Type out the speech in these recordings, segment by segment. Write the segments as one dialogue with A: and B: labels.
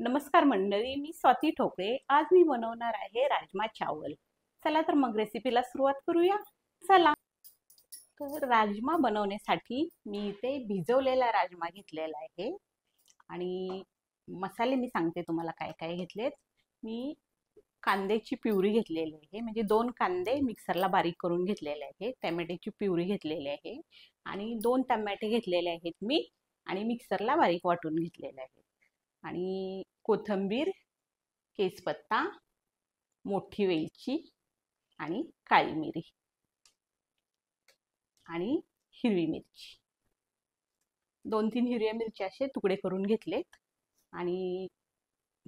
A: नमस्कार मंडळी, मी स्वाती ठोकळे. आज मी बनवणार आहे राजमा चावल. चला तर मग रेसिपीला सुरुवात करूया. चला. तर राजमा बनवण्यासाठी मी इथे भिजवलेला राजमा घेतलेला आहे आणि मसाले मी सांगते तुम्हाला काय काय घेतलेत. मी कांद्याची प्युरी घेतलेली आहे, म्हणजे 2 कांदे मिक्सरला बारीक करून घेतलेले आहे. टोमॅटोची प्युरी घेतलेली आहे आणि 2 टमाटे घेतलेले आहेत मी आणि मिक्सरला बारीक वाटून घेतलेले आहे. आणि कोथिंबीर, केसपत्ता, मोठी वेलची आणि काळी मिरी आणि हिरवी मिरची. 2-3 हिरव्या मिरच्या असे तुकडे करून घेतलेत आणि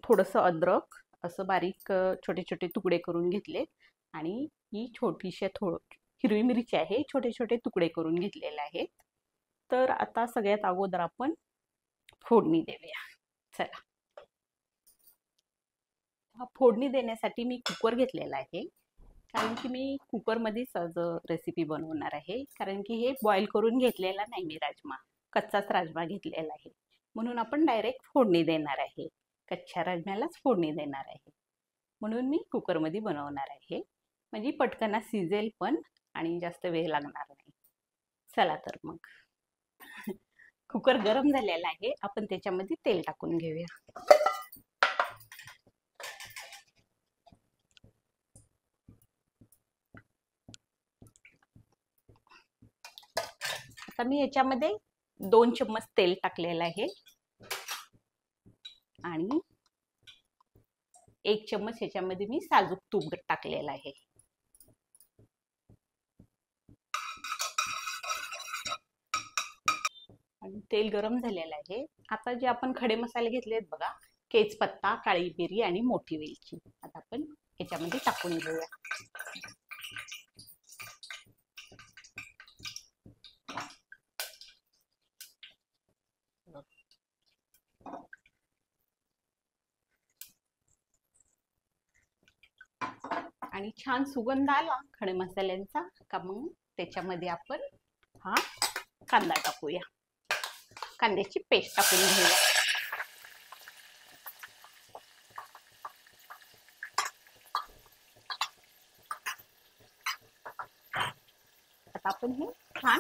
A: थोडंसं अद्रक असं बारीक छोटे छोटे तुकडे करून घेतलेत आणि ही छोटीशी हिरवी मिरची आहे, छोटे छोटे तुकडे करून घेतलेले आहेत. तर आता सगळ्यात अगोदर आपण फोडणी देऊया. चला. फोडणी देण्यासाठी मी कुकर घेतलेला आहे, कारण की मी कुकरमध्येच आज रेसिपी बनवणार आहे. कारण की हे बॉईल करून घेतलेला नाही मी राजमा, कच्चाच राजमा घेतलेला आहे. म्हणून आपण डायरेक्ट फोडणी देणार आहे, कच्च्या राजम्यालाच फोडणी देणार आहे. म्हणून मी कुकरमध्ये बनवणार आहे, म्हणजे पटकन शिजेल पण आणि जास्त वेळ लागणार नाही. चला तर मग. कुकर गरम झालेला आहे, आपण त्याच्यामध्ये तेल टाकून घेऊया. आता मी याच्यामध्ये 2 चम्मच तेल टाकलेलं आहे आणि 1 चम्मच याच्यामध्ये मी साजूक तूप टाकलेलं आहे. आणि तेल गरम झालेलं आहे. आता जे आपण खडे मसाले घेतले आहेत बघा, केसपत्ता, काळी मिरी आणि मोठी वेलची, आता आपण याच्यामध्ये टाकून घेऊया. आणि छान सुगंध आला खडे मसाल्यांचा का मग त्याच्यामध्ये आपण हा कांदा टाकूया. कांद्याची पेस्ट टाकून घेऊया. आता आपण हे छान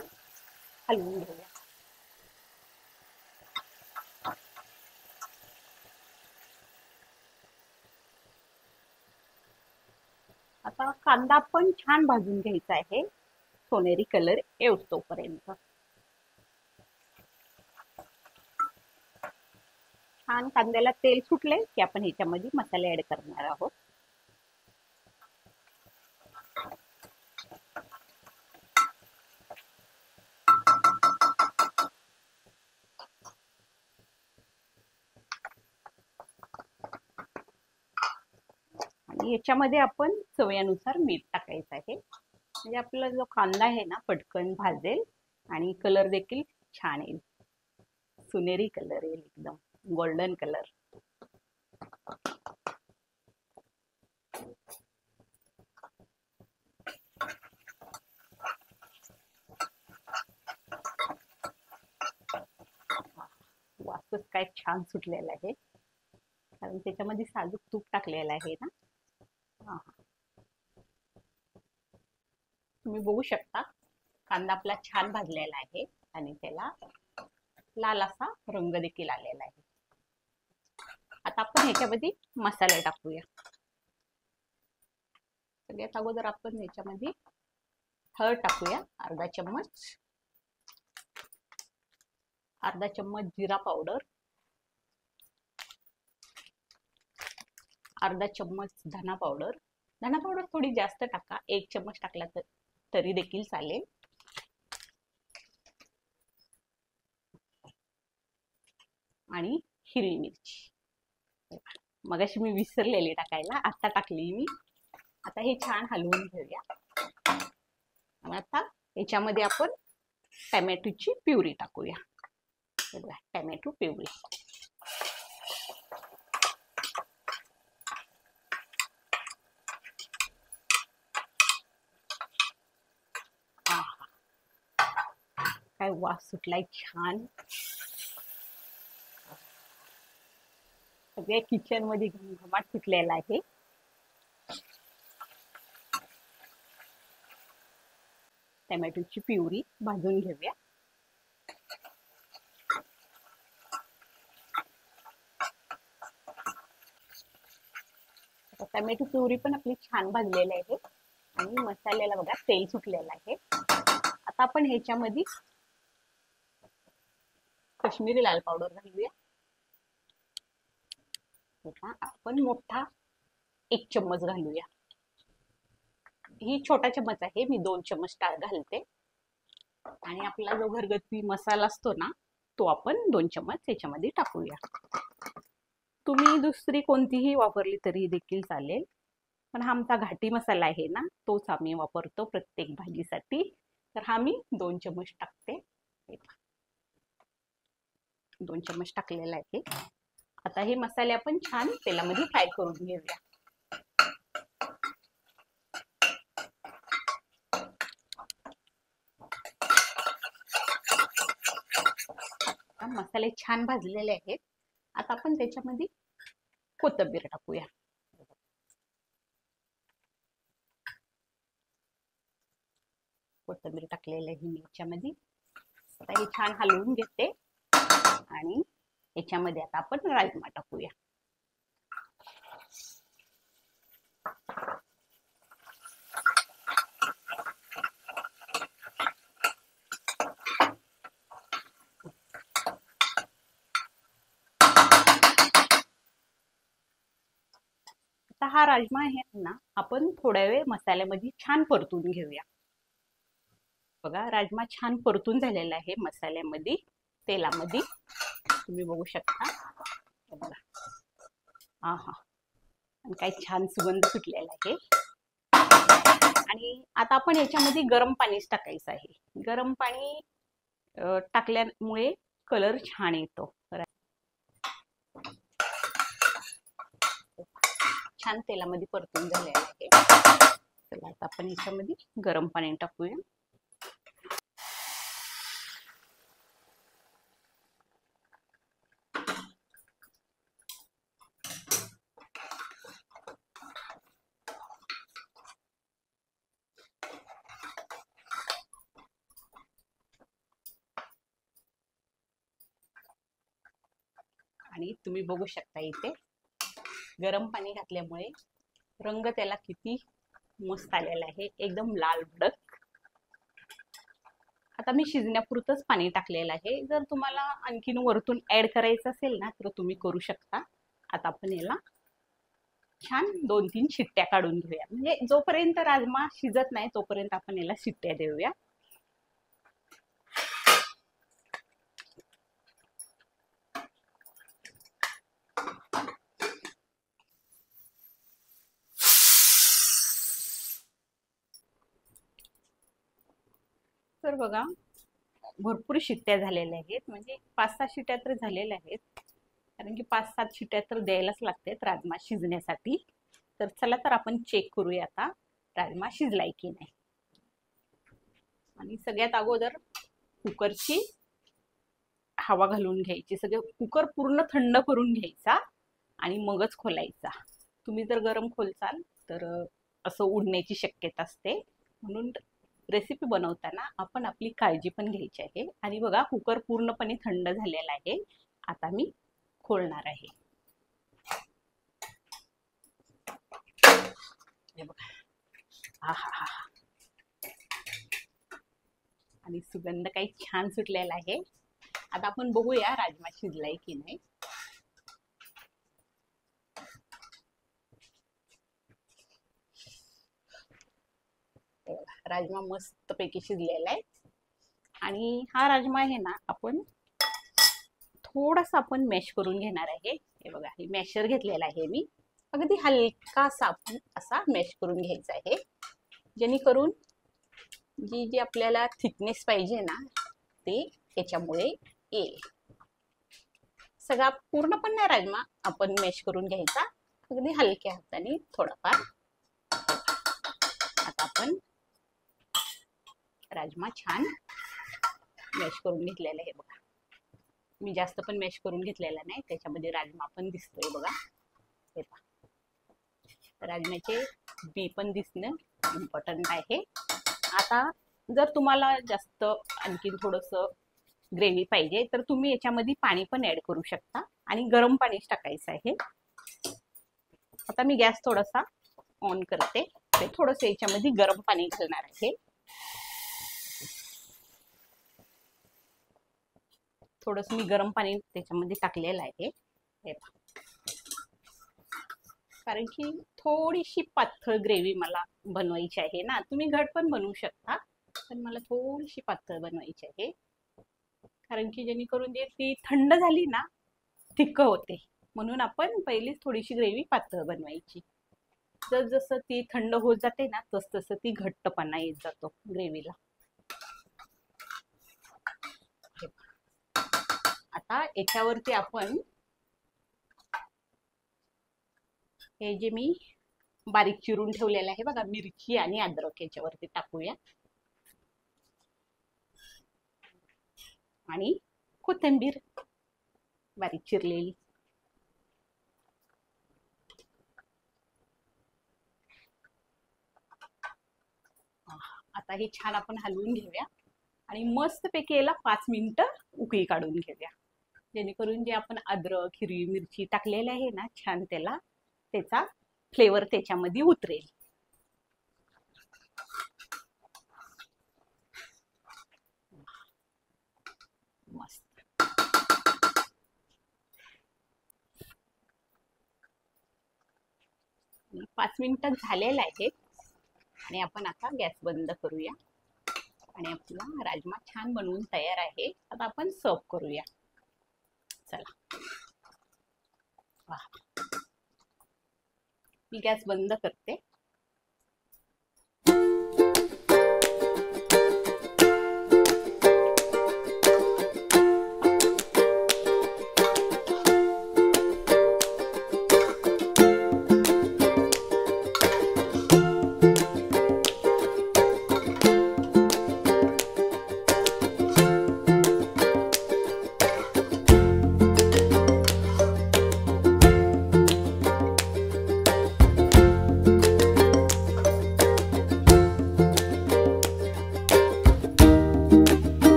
A: हलवून घेऊया. आता कांदा पण छान भाजून घ्यायचा आहे, सोनेरी कलर येऊस्तोपर्यंत. छान कांद्याला तेल सुटले की आपण ह्याच्यामध्ये मसाले ऍड करणार आहोत. आणि याच्यामध्ये आपण चवीनुसार मीठ टाकायचं आहे, म्हणजे आपला जो कांदा आहे ना पटकन भाजेल आणि कलर देखील छान येईल, सुनेरी कलर येईल, एकदम गोल्डन कलर. वासच काय छान सुटलेला आहे, कारण त्याच्यामध्ये साजूक तूप टाकलेलं आहे ना. तुम्ही बघू शकता कांदा आपला छान भाजलेला आहे आणि त्याला लाल असा रंग देखील आलेला आहे. आता आपण ह्याच्यामध्ये मसाले टाकूया. सगळ्यात अगोदर आपण ह्याच्यामध्ये हळद टाकूया, अर्धा चम्मच जिरा पावडर, अर्धा चम्मच धना पावडर. धना पावडर थोडी जास्त टाका, 1 चम्मच टाकला तरी देखील चालेल. आणि हिरवी मिरची मगाशी मी विसरलेली टाकायला, आता टाकली मी. आता हे छान हलवून घेऊया. आणि आता याच्यामध्ये आपण टोमॅटोची प्युरी टाकूया. Tomato puree. काय वास सुटलाय छान. सगळ्या किचन मध्ये घमघमाट सुटलेला आहे. टोमॅटोची प्युरी भाजून घेऊया. टोमॅटो प्युरी पण आपली छान भाजलेली आहे आणि मसाल्याला बघा तेल सुटलेलं आहे. आता आपण ह्याच्यामध्ये काश्मीरी लाल पावडर घालूया. आपण मोठा 1 चम्मच घालूया. ही छोटा चम्मच आहे, मी 2 चम्मच घालते. आणि आपला जो घरगुती मसाला असतो ना, तो आपण 2 चम्मच याच्यामध्ये टाकूया. तुम्ही दुसरी कोणतीही वापरली तरी देखील चालेल, पण हा आमचा घाटी मसाला आहे ना, तोच आम्ही वापरतो प्रत्येक भाजीसाठी. तर हा मी 2 चम्मच टाकते. 2 चम्मच टाकलेला आहे. आता हे मसाले आपण छान तेलामध्ये फ्राय करून घेऊया. मसाले छान भाजलेले आहेत. आता आपण त्याच्यामध्ये कोथिंबीर टाकूया. कोथिंबीर टाकलेलं आहे मी याच्यामध्ये. आता हे छान हलवून घेते आणि याच्यामध्ये आता आपण राजमा टाकूया. आता हा राजमा आहे ना, आपण थोड्या वेळ मसाल्यामध्ये छान परतून घेऊया. बघा राजमा छान परतून झालेला आहे मसाल्यामध्ये, तेलामध्ये. तुम्ही बघू शकता. बघा आहा, आणि काय छान सुगंध सुटलेला आहे. आणि आता आपण याच्यामध्ये गरम पाणीच टाकायचं आहे. गरम पाणी टाकल्यामुळे कलर छान येतो. छान तेलामध्ये परतून झालेला आहे. चला आता आपण याच्यामध्ये गरम पाणी टाकूया. आणि तुम्ही बघू शकता इथे गरम पाणी घातल्यामुळे रंग त्याला किती मस्त आलेला आहे, एकदम लाल भडक. आता मी शिजण्यापुरतच पाणी टाकलेलं आहे. जर तुम्हाला आणखीन वरतून ऍड करायचं असेल ना, तर तुम्ही करू शकता. आता आपण याला छान 2-3 शिट्ट्या काढून घेऊया. म्हणजे जोपर्यंत राजमा शिजत नाही तोपर्यंत आपण याला शिट्ट्या देऊया. तर बघा भरपूर शिट्ट्या झालेल्या आहेत, म्हणजे 5-6 शिट्ट्या तर झालेल्या आहेत. कारण की 5-7 शिट्ट्या तर द्यायलाच लागतात राजमा शिजण्यासाठी. तर चला तर आपण चेक करूया आता राजमा शिजलाय की नाही. आणि सगळ्यात अगोदर कुकरची हवा घालून घ्यायची. सगळं कुकर पूर्ण थंड करून घ्यायचा आणि मगच खोलायचा. तुम्ही जर गरम खोलचाल तर असं उडण्याची शक्यता असते. म्हणून रेसिपी बनवताना आपण आपली काळजी पण घ्यायची आहे. आणि बघा कुकर पूर्णपणे थंड झालेला आहे. आता मी खोलणार आहे. हे बघा, हा हा हा, आणि सुगंध काही छान सुटलेला आहे. आता आपण बघूया राजमा शिजलाय की नाही. राजमा मस्त पैकी शिजलेला आहे. आणि हा राजमा आहे ना, आपण थोडासा आपण मॅश करून घेणार आहे. हे बघा, हे मॅशर घेतलेला आहे मी. अगदी हलकासा आपण असा मॅश करून घ्यायचा आहे, जेणेकरून जी आपल्याला थिकनेस पाहिजे ना, ते याच्यामुळे येईल. सगळा पूर्ण पण नाही राजमा आपण मॅश करून घ्यायचा, अगदी हलक्या हाताने थोडाफार. आता आपण राजमा छान मॅश करून घेतलेला आहे बघा. मी जास्त पण मॅश करून घेतलेला नाही, त्याच्यामध्ये राजमा पण दिसतोय बघा. हे पहा, राजम्याचे बी पण दिसणं इम्पॉर्टंट आहे. आता जर तुम्हाला जास्त आणखीन थोडंसं ग्रेव्ही पाहिजे तर तुम्ही याच्यामध्ये पाणी पण ऍड करू शकता आणि गरम पाणीच टाकायचं आहे. आता मी गॅस थोडासा ऑन करते, ते थोडंसं याच्यामध्ये गरम पाणी घालणार आहे. थोडंसं मी गरम पाणी त्याच्यामध्ये टाकलेलं आहे. हे पहा, कारण की थोडीशी पातळ ग्रेव्ही मला बनवायची आहे ना. तुम्ही घट पण बनवू शकता, पण मला थोडीशी पातळ बनवायची आहे. कारण की जेणेकरून जे ती थंड झाली ना थिक्क होते, म्हणून आपण पहिलीच थोडीशी ग्रेव्ही पातळ बनवायची. जस जसं ती थंड होत जाते ना तस तसं ती घट्टपणा येत जातो ग्रेव्हीला. आता याच्यावरती आपण हे जे मी बारीक चिरून ठेवलेलं आहे बघा, मिरची आणि अद्रक याच्यावरती टाकूया आणि कोथिंबीर बारीक चिरलेली. आता हे छान आपण हलवून घेऊया आणि मस्तपैकी याला 5 मिनिटं उकळी काढून घेऊया, जेणेकरून जे आपण अद्रक हिरवी मिरची टाकलेले आहे ना छान त्याचा फ्लेवर त्याच्यामध्ये उतरेल. मस्त. 5 मिनिटात झालेलं आहे आणि आपण आता गॅस बंद करूया आणि आपला राजमा छान बनवून तयार आहे. आता आपण सर्व करूया. चला, वाह, मी गॅस बंद करते.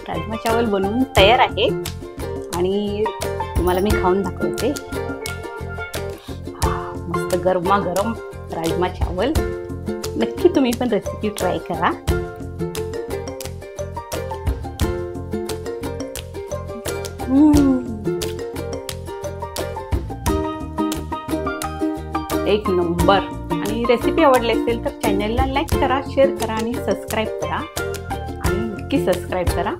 A: राजमा चावल बनवून तयार आहे आणि तुम्हाला मी खाऊन दाखवते. मस्त गरमागरम राजमा चावल. नक्की तुम्ही पण रेसिपी ट्राय करा. एक नंबर. आणि रेसिपी आवडली असेल तर चॅनलला लाईक करा, शेअर करा आणि सबस्क्राईब करा. आणि नक्की सबस्क्राईब करा.